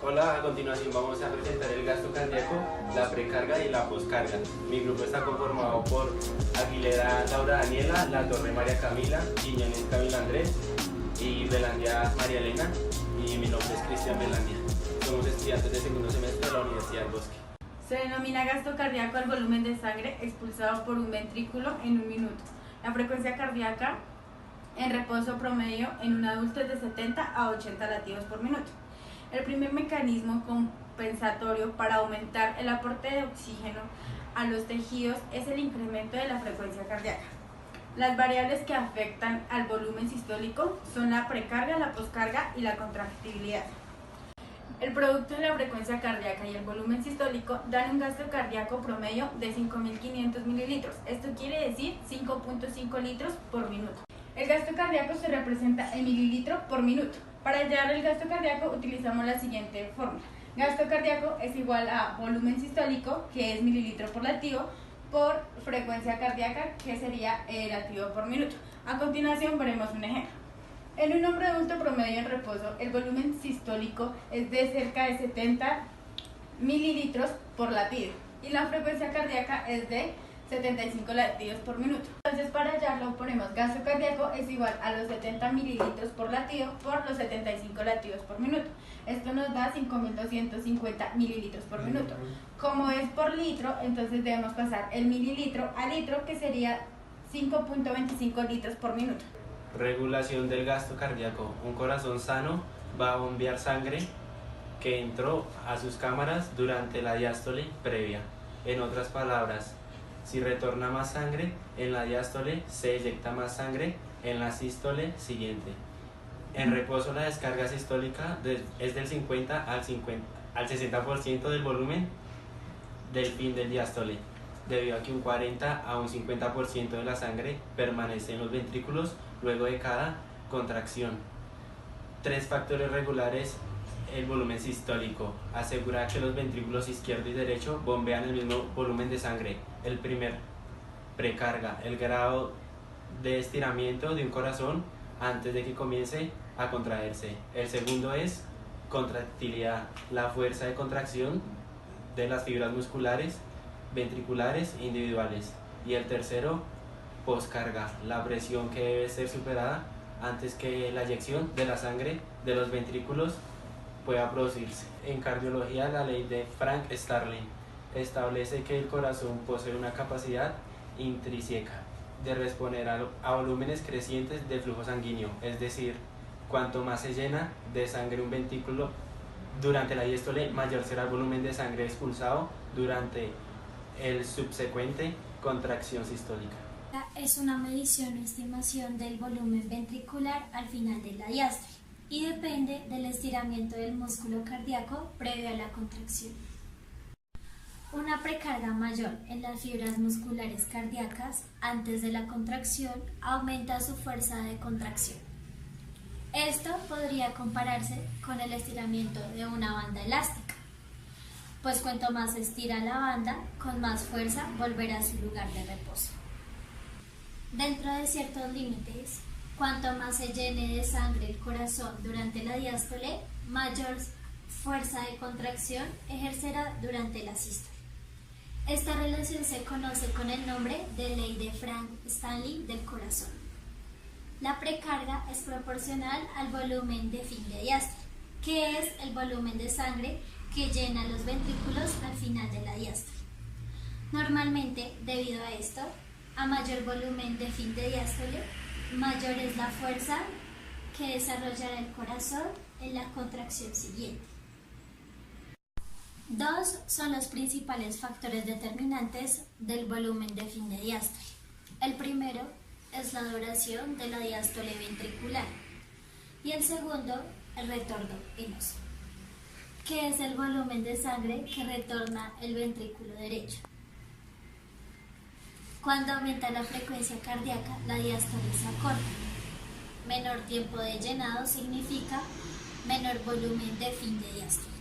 Hola, a continuación vamos a presentar el gasto cardíaco, la precarga y la poscarga. Mi grupo está conformado por Aguilera Laura Daniela, La Torre María Camila, Quiñones Camila Andrés y Belandia María Elena. Y mi nombre es Cristian Belandia. Somos estudiantes de segundo semestre de la Universidad del Bosque. Se denomina gasto cardíaco al volumen de sangre expulsado por un ventrículo en un minuto. La frecuencia cardíaca en reposo promedio en un adulto es de 70 a 80 latidos por minuto. El primer mecanismo compensatorio para aumentar el aporte de oxígeno a los tejidos es el incremento de la frecuencia cardíaca. Las variables que afectan al volumen sistólico son la precarga, la poscarga y la contractibilidad. El producto de la frecuencia cardíaca y el volumen sistólico dan un gasto cardíaco promedio de 5.500 mililitros. Esto quiere decir 5.5 litros por minuto. El gasto cardíaco se representa en mililitro por minuto. Para hallar el gasto cardíaco utilizamos la siguiente fórmula. Gasto cardíaco es igual a volumen sistólico, que es mililitro por latido, por frecuencia cardíaca, que sería latido por minuto. A continuación veremos un ejemplo. En un hombre adulto promedio en reposo, el volumen sistólico es de cerca de 70 mililitros por latido y la frecuencia cardíaca es de 75 latidos por minuto. Entonces, para hallarlo ponemos gasto cardíaco es igual a los 70 mililitros por latido por los 75 latidos por minuto. Esto nos da 5.250 mililitros por minuto. Como es por litro, entonces debemos pasar el mililitro a litro, que sería 5.25 litros por minuto. Regulación del gasto cardíaco. Un corazón sano va a bombear sangre que entró a sus cámaras durante la diástole previa. En otras palabras, si retorna más sangre en la diástole, se eyecta más sangre en la sístole siguiente. En reposo, la descarga sistólica es del 50 al 60% del volumen del fin del diástole, debido a que un 40 a un 50% de la sangre permanece en los ventrículos luego de cada contracción. 3 factores regulares el volumen sistólico. Asegurar que los ventrículos izquierdo y derecho bombean el mismo volumen de sangre. El primer, precarga, el grado de estiramiento de un corazón antes de que comience a contraerse. El segundo es contractilidad, la fuerza de contracción de las fibras musculares ventriculares individuales. Y el tercero, poscarga, la presión que debe ser superada antes que la eyección de la sangre de los ventrículos pueda producirse. En cardiología, la ley de Frank Starling establece que el corazón posee una capacidad intrínseca de responder a volúmenes crecientes de flujo sanguíneo, es decir, cuanto más se llena de sangre un ventrículo durante la diástole, mayor será el volumen de sangre expulsado durante el subsecuente contracción sistólica. Es una medición o estimación del volumen ventricular al final de la diástole y depende del estiramiento del músculo cardíaco previo a la contracción. Una precarga mayor en las fibras musculares cardíacas antes de la contracción aumenta su fuerza de contracción. Esto podría compararse con el estiramiento de una banda elástica, pues cuanto más se estira la banda, con más fuerza volverá a su lugar de reposo. Dentro de ciertos límites, cuanto más se llene de sangre el corazón durante la diástole, mayor fuerza de contracción ejercerá durante la sístole. Esta relación se conoce con el nombre de ley de Frank Starling del corazón. La precarga es proporcional al volumen de fin de diástole, que es el volumen de sangre que llena los ventrículos al final de la diástole. Normalmente, debido a esto, a mayor volumen de fin de diástole, mayor es la fuerza que desarrollará el corazón en la contracción siguiente. Dos son los principales factores determinantes del volumen de fin de diástole. El primero es la duración de la diástole ventricular y el segundo, el retorno venoso, que es el volumen de sangre que retorna el ventrículo derecho. Cuando aumenta la frecuencia cardíaca, la diástole se acorta. Menor tiempo de llenado significa menor volumen de fin de diástole.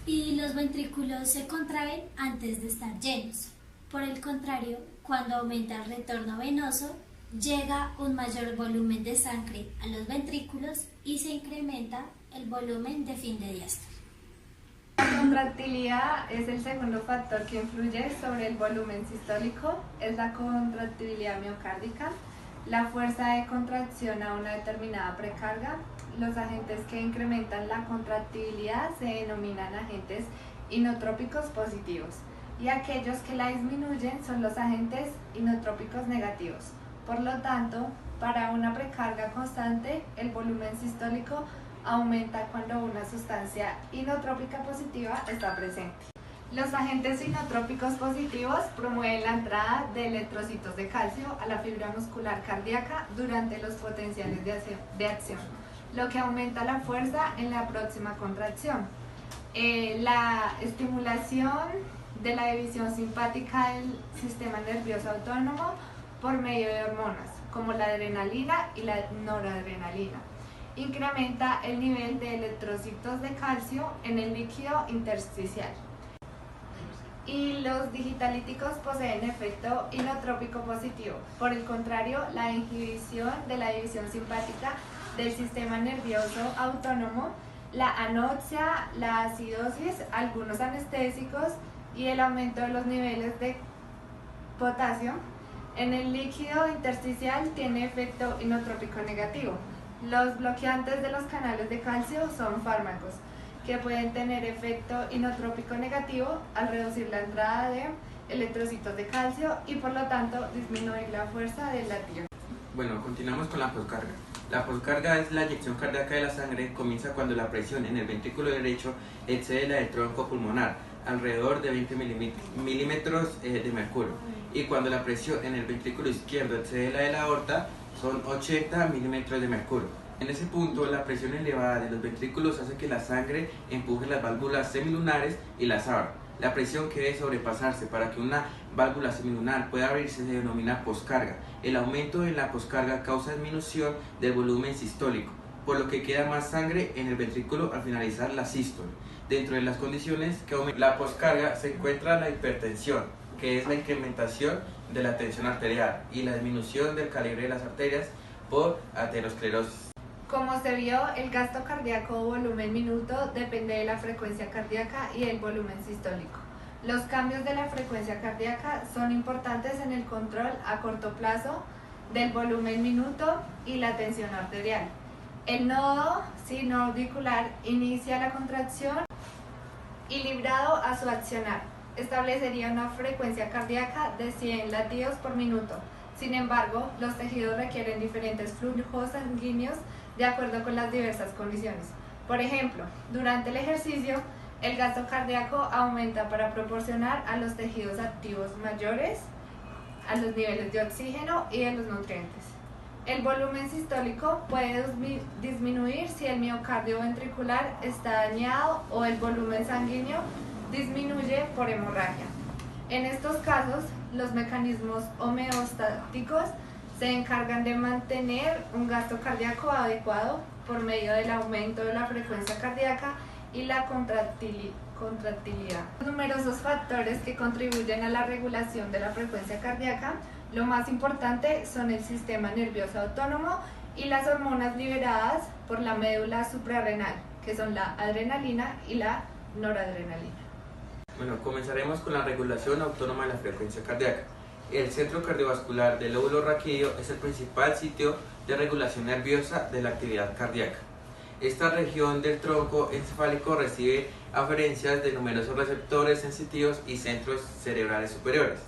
Y los ventrículos se contraen antes de estar llenos. Por el contrario, cuando aumenta el retorno venoso, llega un mayor volumen de sangre a los ventrículos y se incrementa el volumen de fin de diástole. La contractilidad es el segundo factor que influye sobre el volumen sistólico, es la contractilidad miocárdica, la fuerza de contracción a una determinada precarga. Los agentes que incrementan la contractibilidad se denominan agentes inotrópicos positivos y aquellos que la disminuyen son los agentes inotrópicos negativos. Por lo tanto, para una precarga constante, el volumen sistólico aumenta cuando una sustancia inotrópica positiva está presente. Los agentes inotrópicos positivos promueven la entrada de electrocitos de calcio a la fibra muscular cardíaca durante los potenciales de acción, lo que aumenta la fuerza en la próxima contracción. La estimulación de la división simpática del sistema nervioso autónomo por medio de hormonas, como la adrenalina y la noradrenalina, incrementa el nivel de electrocitos de calcio en el líquido intersticial. Y los digitalíticos poseen efecto inotrópico positivo. Por el contrario, la inhibición de la división simpática del sistema nervioso autónomo, la anoxia, la acidosis, algunos anestésicos y el aumento de los niveles de potasio en el líquido intersticial tiene efecto inotrópico negativo. Los bloqueantes de los canales de calcio son fármacos que pueden tener efecto inotrópico negativo al reducir la entrada de electrocitos de calcio y por lo tanto disminuir la fuerza del latido. Bueno, continuamos con la poscarga. La poscarga es la eyección cardíaca de la sangre, comienza cuando la presión en el ventrículo derecho excede la del tronco pulmonar, alrededor de 20 milímetros de mercurio, y cuando la presión en el ventrículo izquierdo excede la de la aorta, son 80 milímetros de mercurio. En ese punto, la presión elevada de los ventrículos hace que la sangre empuje las válvulas semilunares y las abra. La presión que debe sobrepasarse para que una válvula semilunar pueda abrirse se denomina poscarga. El aumento de la poscarga causa disminución del volumen sistólico, por lo que queda más sangre en el ventrículo al finalizar la sístole. Dentro de las condiciones que aumentan la poscarga se encuentra la hipertensión, que es la incrementación de la tensión arterial, y la disminución del calibre de las arterias por aterosclerosis. Como se vio, el gasto cardíaco o volumen minuto depende de la frecuencia cardíaca y el volumen sistólico. Los cambios de la frecuencia cardíaca son importantes en el control a corto plazo del volumen minuto y la tensión arterial. El nodo sinoauricular inicia la contracción y librado a su accionar, establecería una frecuencia cardíaca de 100 latidos por minuto. Sin embargo, los tejidos requieren diferentes flujos sanguíneos de acuerdo con las diversas condiciones. Por ejemplo, durante el ejercicio, el gasto cardíaco aumenta para proporcionar a los tejidos activos mayores a los niveles de oxígeno y de los nutrientes. El volumen sistólico puede disminuir si el miocardio ventricular está dañado o el volumen sanguíneo disminuye por hemorragia. En estos casos, los mecanismos homeostáticos se encargan de mantener un gasto cardíaco adecuado por medio del aumento de la frecuencia cardíaca y la contractilidad. Numerosos factores que contribuyen a la regulación de la frecuencia cardíaca. Lo más importante son el sistema nervioso autónomo y las hormonas liberadas por la médula suprarrenal, que son la adrenalina y la noradrenalina. Bueno, comenzaremos con la regulación autónoma de la frecuencia cardíaca. El centro cardiovascular del lóbulo raquídeo es el principal sitio de regulación nerviosa de la actividad cardíaca. Esta región del tronco encefálico recibe aferencias de numerosos receptores sensitivos y centros cerebrales superiores,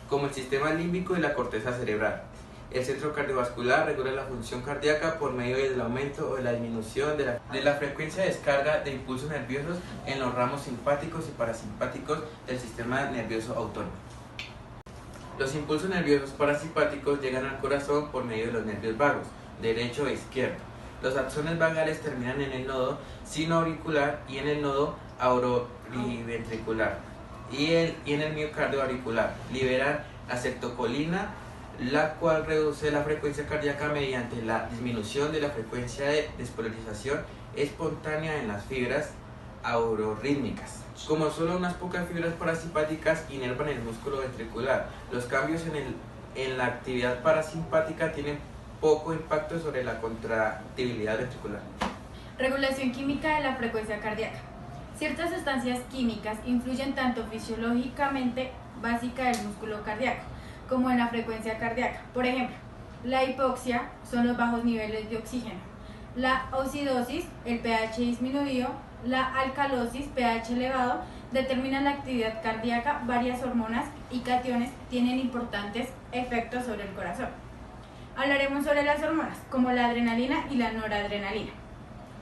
como el sistema límbico y la corteza cerebral. El centro cardiovascular regula la función cardíaca por medio del aumento o de la disminución de la frecuencia de descarga de impulsos nerviosos en los ramos simpáticos y parasimpáticos del sistema nervioso autónomo. Los impulsos nerviosos parasimpáticos llegan al corazón por medio de los nervios vagos, derecho e izquierdo. Los axones vagales terminan en el nodo sinoauricular y en el nodo auriventricular y en el miocardio auricular. Liberan acetilcolina, la cual reduce la frecuencia cardíaca mediante la disminución de la frecuencia de despolarización espontánea en las fibras aurorítmicas. Como solo unas pocas fibras parasimpáticas inervan el músculo ventricular, los cambios en el en la actividad parasimpática tienen poco impacto sobre la contractibilidad ventricular. Regulación química de la frecuencia cardíaca. Ciertas sustancias químicas influyen tanto fisiológicamente básica del músculo cardíaco como en la frecuencia cardíaca. Por ejemplo, la hipoxia son los bajos niveles de oxígeno, la acidosis, el pH disminuido, la alcalosis, pH elevado, determinan la actividad cardíaca. Varias hormonas y cationes tienen importantes efectos sobre el corazón. Hablaremos sobre las hormonas, como la adrenalina y la noradrenalina.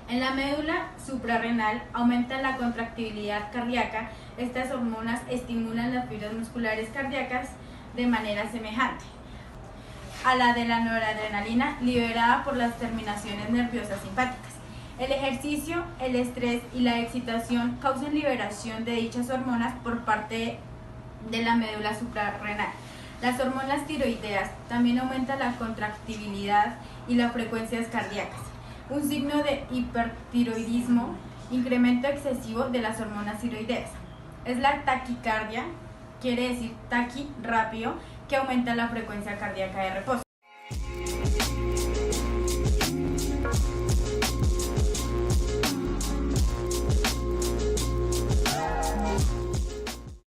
En la médula suprarrenal aumentan la contractibilidad cardíaca. Estas hormonas estimulan las fibras musculares cardíacas de manera semejante a la de la noradrenalina liberada por las terminaciones nerviosas simpáticas. El ejercicio, el estrés y la excitación causan liberación de dichas hormonas por parte de la médula suprarrenal. Las hormonas tiroideas también aumentan la contractibilidad y las frecuencias cardíacas. Un signo de hipertiroidismo, incremento excesivo de las hormonas tiroideas. Es la taquicardia, quiere decir taqui, rápido, que aumenta la frecuencia cardíaca de reposo.